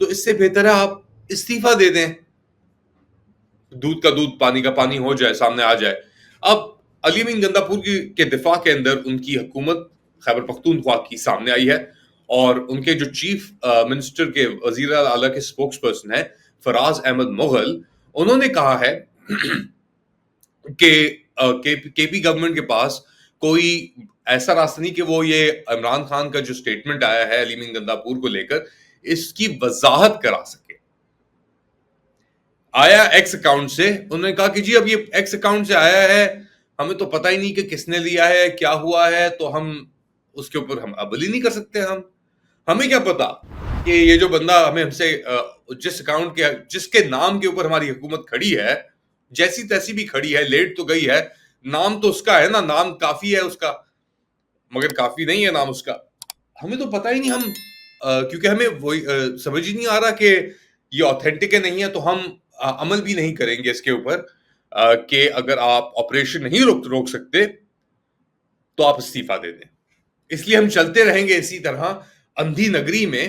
تو اس سے بہتر ہے آپ استعفا دے دیں, دودھ کا دودھ پانی کا پانی ہو جائے, سامنے آ جائے. اب علی امین گندہ پور کے دفاع کے اندر ان کی حکومت خیبر پختونخوا کی سامنے آئی ہے, اور ان کے جو چیف منسٹر کے وزیر اعلیٰ کے سپوکس پرسن ہیں فراز احمد مغل, انہوں نے کہا ہے کہ کے پی گورنمنٹ کے پاس کوئی ایسا راستہ نہیں کہ وہ یہ عمران خان کا جو سٹیٹمنٹ آیا ہے علی امین گندہ پور کو لے کر اس کی وضاحت کرا سکے. آیا ایکس اکاؤنٹ سے, انہوں نے کہا کہ جی اب یہ ایکس اکاؤنٹ سے آیا ہے, ہمیں تو پتہ ہی نہیں کہ کس نے لیا ہے, کیا ہوا ہے, تو ہم اس کے اوپر ہم عمل ہی نہیں کر سکتے. ہمیں کیا پتا کہ یہ جو بندہ ہم سے جس اکاؤنٹ کے جس کے نام کے اوپر ہماری حکومت کھڑی ہے, جیسی تیسی بھی کھڑی ہے, لیٹ تو گئی ہے, نام تو اس کا ہے نا, نام کافی ہے اس کا, مگر کافی نہیں ہے نام اس کا. ہمیں تو پتہ ہی نہیں, ہم کیونکہ ہمیں وہی سمجھ ہی نہیں آ رہا کہ یہ آتھینٹک ہے نہیں ہے, تو ہم عمل بھی نہیں کریں گے اس کے اوپر کہ اگر آپ آپریشن نہیں روک سکتے تو آپ استعفا دے دیں. اس لیے ہم چلتے رہیں گے اسی طرح اندھی نگری میں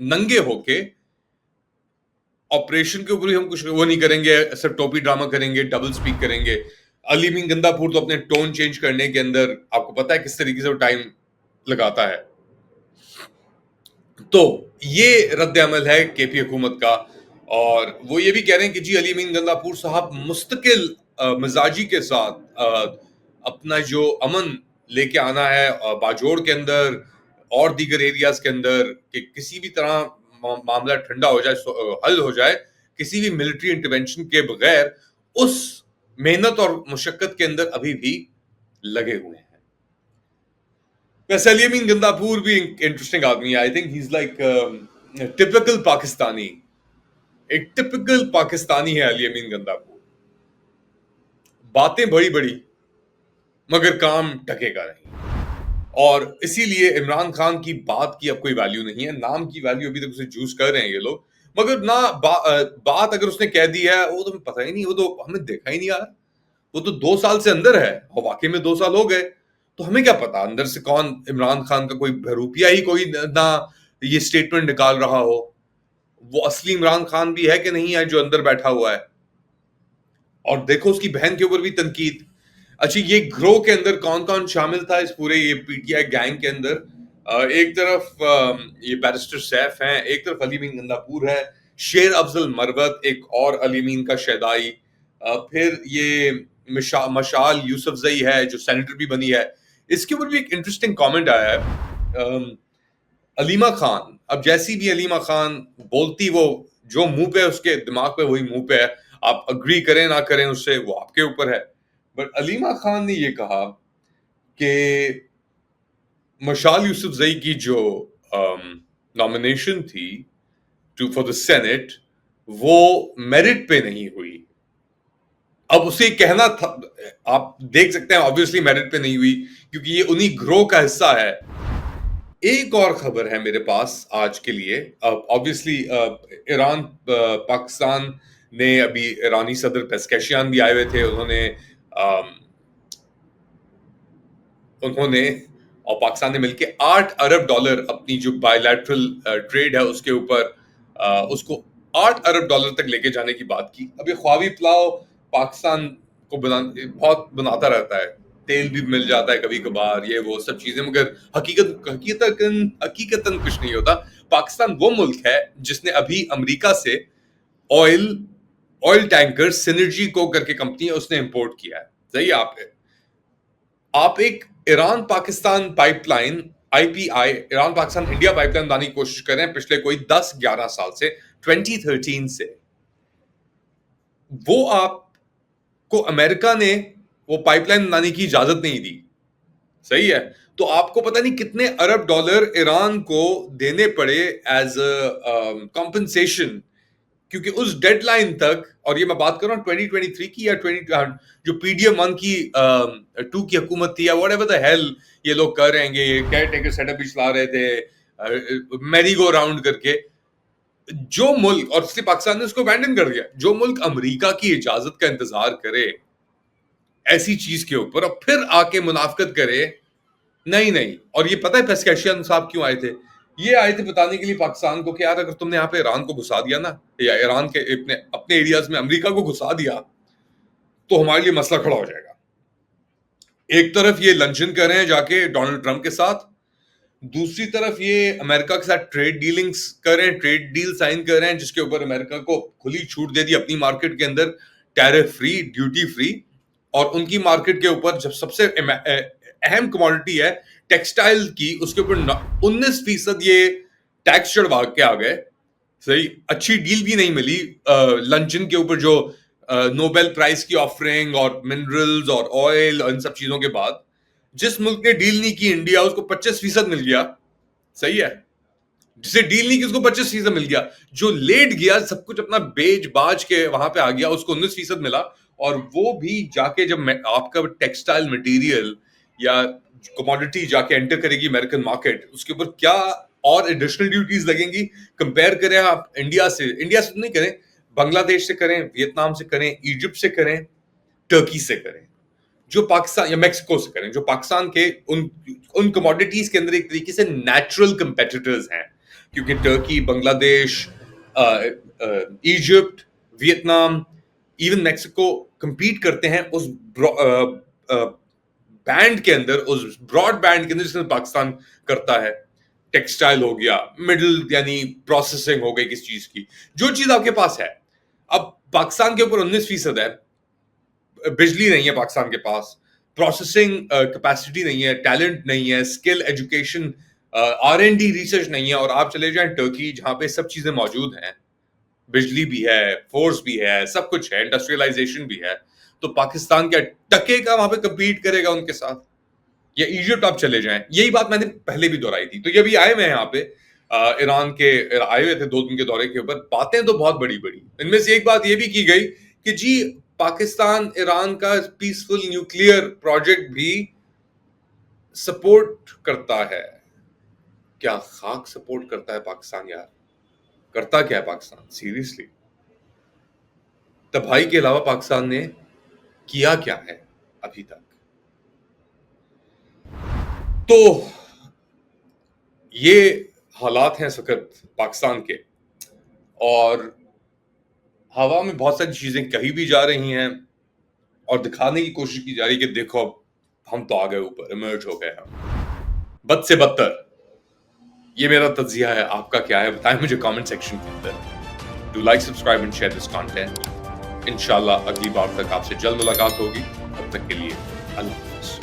ننگے ہو کے, آپریشن کے اوپر ہی ہم کچھ وہ نہیں کریں گے, صرف ٹوپی ڈرامہ کریں گے, ڈبل سپیک کریں گے. علی امین گندہ پور تو اپنے ٹون چینج کرنے کے اندر آپ کو پتا ہے کس طریقے سے وہ ٹائم لگاتا ہے. تو یہ رد عمل ہے کے پی حکومت کا, اور وہ یہ بھی کہہ رہے ہیں کہ جی علی امین گندہ پور صاحب مستقل مزاجی کے ساتھ اپنا جو امن لے کے آنا ہے باجوڑ کے اندر اور دیگر ایریاز کے اندر, کہ کسی بھی طرح معاملہ ٹھنڈا ہو جائے, حل ہو جائے کسی بھی ملٹری انٹرونشن کے بغیر, اس محنت اور مشقت کے اندر ابھی بھی لگے ہوئے ہیں. ویسے علی امین گندہ پور بھی انٹرسٹنگ آدمی ہے. I think he is like typical Pakistani, ایک ٹپیکل پاکستانی ہے علی امین گندہ پور. باتیں بڑی بڑی مگر کام ٹکے گا نہیں, اور اسی لیے عمران خان کی بات کی اب کوئی ویلیو نہیں ہے, نام کی ویلیو ابھی تک اسے چوز کر رہے ہیں یہ لوگ, مگر نہ بات اگر اس نے کہہ دی ہے وہ تو پتہ ہی نہیں, وہ تو ہمیں دیکھا ہی نہیں آ رہا, وہ تو 2 سال سے اندر ہے, اور واقعی میں 2 سال ہو گئے, تو ہمیں کیا پتا اندر سے کون عمران خان کا کوئی بہروپیہ ہی کوئی نہ یہ سٹیٹمنٹ نکال رہا ہو, وہ اصلی عمران خان بھی ہے کہ نہیں ہے جو اندر بیٹھا ہوا ہے. اور دیکھو اس کی بہن کے اوپر بھی تنقید. اچھا یہ گروہ کے اندر کون کون شامل تھا اس پورے یہ پی ٹی آئی گینگ کے اندر؟ ایک طرف یہ بیرسٹر سیف ہیں, ایک طرف علی امین گندہ پور ہے, شیر افضل مروت ایک اور علی امین کا شیدائی, پھر یہ مشال یوسف زئی ہے جو سینیٹر بھی بنی ہے. اس کے اوپر بھی ایک انٹرسٹنگ کامنٹ آیا ہے. علیمہ خان, اب جیسی بھی علیمہ خان بولتی, وہ جو منہ پہ اس کے دماغ پہ وہی منہ پہ ہے, آپ اگری کریں نہ کریں اس سے وہ آپ کے اوپر ہے. بٹ علیمہ خان نے یہ کہا کہ مشال یوسف زئی کی جو نامینیشن تھی فار دا سینٹ وہ میرٹ پہ نہیں ہوئی. اب اسے کہنا تھا, آپ دیکھ سکتے ہیں obviously میرٹ پہ نہیں ہوئی کیونکہ یہ انہی گروہ کا حصہ ہے. ایک اور خبر ہے میرے پاس آج کے لیے. obviously ایران پاکستان نے ابھی ایرانی صدر پیسکیشیان بھی آئے ہوئے تھے, انہوں نے اور پاکستان نے مل کے $8 ارب اپنی جو بائی لیٹرل ٹریڈ ہے اس کے اوپر اس کو $8 ارب تک لے کے جانے کی بات کی. اب یہ خواوی پلاؤ پاکستان کو بہت بناتا رہتا ہے, تیل بھی مل جاتا ہے کبھی کبھار, یہ وہ سب چیزیں, مگر حقیقتاً کچھ نہیں ہوتا. پاکستان وہ ملک ہے جس نے ابھی امریکہ سے آئل ٹینکر سینرجی کو کر کے کمپنی ہے اس نے امپورٹ کیا ہے. صحیح, آپ ایک Iran Pakistan pipe line IPI Iran Pakistan India pipe line بنانے کی کوشش کر رہے ہیں پچھلے کوئی 10-11 سال سے, 2013 سے. وہ آپ کو امریکہ نے وہ پائپ لائن بنانے کی اجازت نہیں دی. صحیح ہے, تو آپ کو پتہ نہیں کتنے ارب ڈالر ایران کو دینے پڑے ایز اے کمپنسیشن, کیونکہ اس ڈیڈ لائن تک, اور یہ میں بات کر رہا ہوں 2023 کی یا جو PDM-1 کی 2 کی حکومت تھی, یا واٹ ایور دا ہیل یہ لوگ کر رہے ہیں, یہ کیئر ٹیکر سیٹ اپ بھی چلا رہے تھے میری گو راؤنڈ کر کے. جو ملک, اور اس لیے پاکستان نے اس کو ابینڈن کر دیا, جو ملک امریکہ کی اجازت کا انتظار کرے ایسی چیز کے اوپر اور پھر آ کے منافقت کرے, نہیں. اور یہ پتہ ہے پیسکیشین صاحب کیوں آئے تھے؟ یہ آئے تھے بتانے کے لیے پاکستان کو کہ یار اگر تم نے یہاں پہ ایران کو گھسا دیا نا یا ایران کے اپنے ایریاز میں امریکہ کو گھسا دیا تو ہمارے لیے مسئلہ کھڑا ہو جائے گا. ایک طرف یہ لنچن کر رہے ہیں جا کے ڈونلڈ ٹرمپ کے ساتھ, دوسری طرف یہ امریکہ کے ساتھ ٹریڈ ڈیلنگز کر رہے ہیں, ٹریڈ ڈیل سائن کر رہے ہیں جس کے اوپر امریکہ کو کھلی چھوٹ دے دی اپنی مارکیٹ کے اندر, ٹیرف فری, ڈیوٹی فری, اور ان کی مارکیٹ کے اوپر جب سب سے اہم کموڈٹی ہے ٹیکسٹائل کی, اس کے اوپر 19% یہ ٹیکس چڑھوا کے آ گئے. صحیح اچھی ڈیل بھی نہیں ملی لنچن کے اوپر, جو نوبیل پرائز کی آفرنگ اور منرلز اور آئل اور ان سب چیزوں کے بعد جس ملک نے ڈیل نہیں کی انڈیا, اس کو 25% مل گیا. صحیح ہے, جسے ڈیل نہیں کی اس کو 25% مل گیا, جو لیٹ گیا سب کچھ اپنا بیچ باج کے وہاں پہ آ گیا اس کو 19% ملا. اور وہ بھی جا کے جب آپ کا ٹیکسٹائل مٹیریل یا کموڈٹی جا کے انٹر کرے گی امریکن مارکیٹ, اس کے اوپر کیا اور ایڈیشنل ڈیوٹیز لگیں گی. کمپیئر کریں آپ انڈیا سے تو نہیں کریں, بنگلہ دیش سے کریں, ویتنام سے کریں, ایجپٹ سے کریں, ٹرکی سے کریں, جو پاکستان یا میکسیکو سے کریں, جو پاکستان کے ان کموڈیٹیز کے اندر ایک طریقے سے نیچرل کمپیٹیٹرز ہیں, کیونکہ ٹرکی, بنگلہ دیش, Egypt, Vietnam, even Mexico compete کرتے ہیں اس بینڈ کے اندر, اس براڈ بینڈ کے اندر جس میں پاکستان کرتا ہے. ٹیکسٹائل ہو گیا, مڈل یعنی پروسیسنگ ہو گئی کس چیز کی, جو چیز آپ کے پاس ہے. اب پاکستان کے اوپر 19% ہے, بجلی نہیں ہے پاکستان کے پاس, پروسیسنگ کیپیسٹی نہیں ہے, ٹیلنٹ نہیں ہے, اسکل, ایجوکیشن, R&D ریسرچ نہیں ہے. اور آپ چلے جائیں ٹرکی جہاں پہ سب چیزیں موجود ہیں, بجلی بھی ہے, فورس بھی ہے, سب کچھ ہے, انڈسٹریلائزیشن بھی ہے, تو پاکستان کیا ٹکے کا وہاں پہ کمپیٹ کرے گا ان کے ساتھ. یا ایجپٹ آپ چلے جائیں, یہی بات میں نے پہلے بھی دہرائی تھی. تو یہ بھی آئے ہوئے ہیں یہاں پہ ایران کے, آئے ہوئے تھے 2 دن کے دورے کے اوپر. باتیں تو بہت بڑی بڑی, ان میں سے ایک بات یہ بھی کی گئی کہ جی پاکستان ایران کا پیسفل نیوکلیئر پروجیکٹ بھی سپورٹ کرتا ہے. کیا خاک سپورٹ کرتا ہے پاکستان یار, کرتا کیا ہے پاکستان سیریسلی؟ تباہی کے علاوہ پاکستان نے کیا کیا ہے ابھی تک؟ تو یہ حالات ہیں اس وقت پاکستان کے, اور ہوا میں بہت ساری چیزیں کہی بھی جا رہی ہیں اور دکھانے کی کوشش کی جا رہی ہے کہ دیکھو ہم تو آ گئے اوپر, ایمرج ہو گئے ہم, بد سے بدتر. یہ میرا تجزیہ ہے, آپ کا کیا ہے بتائیں مجھے کامنٹ سیکشن کے اندر. Do like, subscribe and share this content. انشاءاللہ اگلی بار تک آپ سے جلد ملاقات ہوگی. تب تک کے لیے اللہ حافظ.